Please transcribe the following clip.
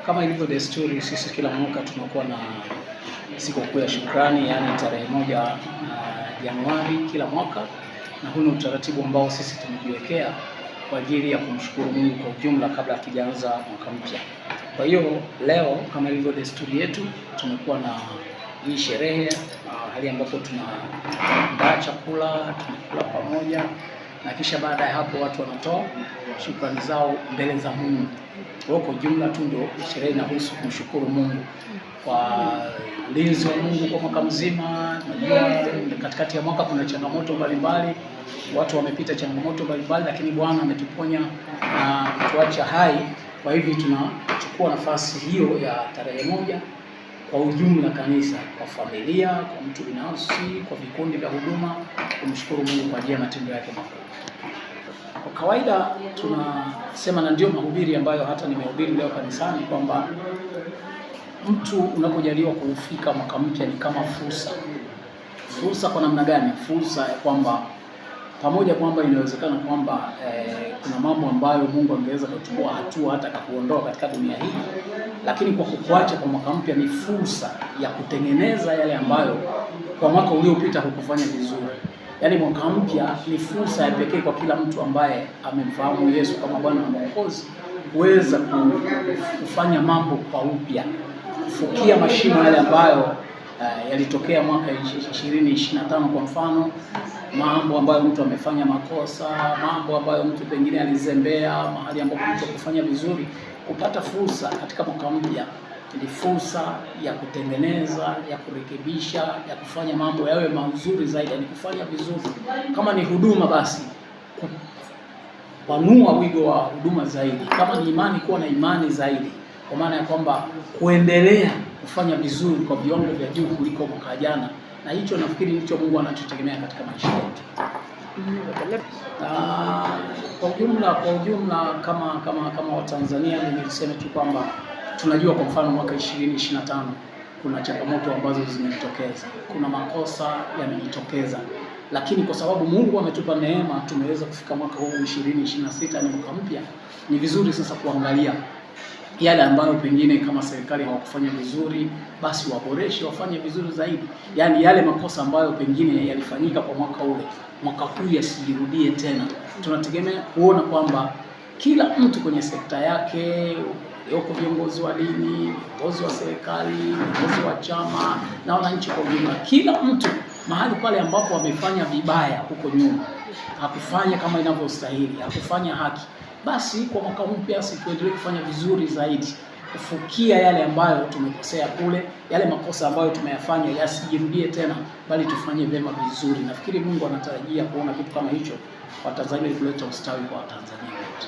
Kama ilivyo desturi, sisi kila mwaka tunakuwa na sikukuu ya shukrani, yani tarehe 1 Januari kila mwaka, na huu ni utaratibu ambao sisi tumejiwekea kwa ajili ya kumshukuru Mungu kwa ujumla kabla hakijaanza mwaka mpya. Kwa hiyo leo kama ilivyo desturi yetu tumekuwa na hii sherehe hali ambapo tunaandaa chakula, tunakula pamoja, na kisha baada ya hapo watu wanatoa shukrani zao mbele za Mungu. Kwa jumla tu ndio sherehe inahusu kumshukuru Mungu kwa ulinzi wa Mungu kwa mwaka mzima. Najua katikati ya mwaka kuna changamoto mbalimbali, watu wamepita changamoto mbalimbali, lakini Bwana ametuponya na kutuacha hai. Kwa hivyo tunachukua nafasi hiyo ya tarehe 1 kwa ujumla kanisa, kwa familia, kwa mtu binafsi, kwa vikundi vya huduma, kumshukuru Mungu kwa ajili ya matendo yake makubwa. Kwa kawaida tunasema, na ndio mahubiri ambayo hata nimehubiri leo kanisani, kwamba mtu unapojaliwa kufika mwaka mpya ni kama fursa. Fursa kwa namna gani? Fursa ya kwamba pamoja kwamba inawezekana kwamba kuna mambo ambayo Mungu angeweza kuchukua hatua hata akakuondoa katika dunia hii, lakini kwa kukuacha kwa mwaka mpya ni fursa ya kutengeneza yale ambayo kwa mwaka uliopita hukufanya vizuri. Yaani mwaka mpya ni fursa ya pekee kwa kila mtu ambaye amemfahamu Yesu kama Bwana na Mwokozi kuweza kufanya mambo kwa upya, kufukia mashimo yale ambayo yalitokea mwaka 2025 kwa mfano, mambo ambayo mtu amefanya makosa, mambo ambayo mtu pengine alizembea, mahali ambapo mtu kufanya vizuri. Kupata fursa katika mwaka mpya ni fursa ya kutengeneza, ya kurekebisha, ya kufanya mambo yawe mazuri zaidi, ni kufanya vizuri. Kama ni huduma, basi kupanua wigo wa huduma zaidi. Kama ni imani, kuwa na imani zaidi, kwa maana ya kwamba kuendelea kufanya vizuri kwa viwango vya juu kuliko mwaka jana. Na hicho nafikiri ndicho Mungu anachotegemea katika maisha yetu. Kwa ujumla kama Watanzania, nilisema tu kwamba tunajua kwa mfano mwaka 2025 kuna changamoto ambazo zimejitokeza, kuna makosa yamejitokeza, lakini kwa sababu Mungu ametupa neema tumeweza kufika mwaka huu 2026, ni mwaka mpya. Ni vizuri sasa kuangalia yale ambayo pengine kama serikali hawakufanya vizuri, basi waboreshe, wafanye vizuri zaidi. Yaani yale makosa ambayo pengine yalifanyika kwa mwaka ule, mwaka huu yasijirudie tena. Tunategemea kuona kwamba kila mtu kwenye sekta yake, yuko viongozi wa dini, viongozi wa serikali, viongozi wa chama na wananchi kwa ujumla, kila mtu mahali pale ambapo wamefanya vibaya huko nyuma, hakufanya kama inavyostahili, hakufanya haki, basi kwa mwaka mpya tuendelee kufanya vizuri zaidi, kufukia yale ambayo tumekosea kule, yale makosa ambayo tumeyafanya yasijirudie tena, bali tufanye vyema vizuri. Nafikiri Mungu anatarajia kuona kitu kama hicho kwa Tanzania, kuleta ustawi kwa Tanzania wote.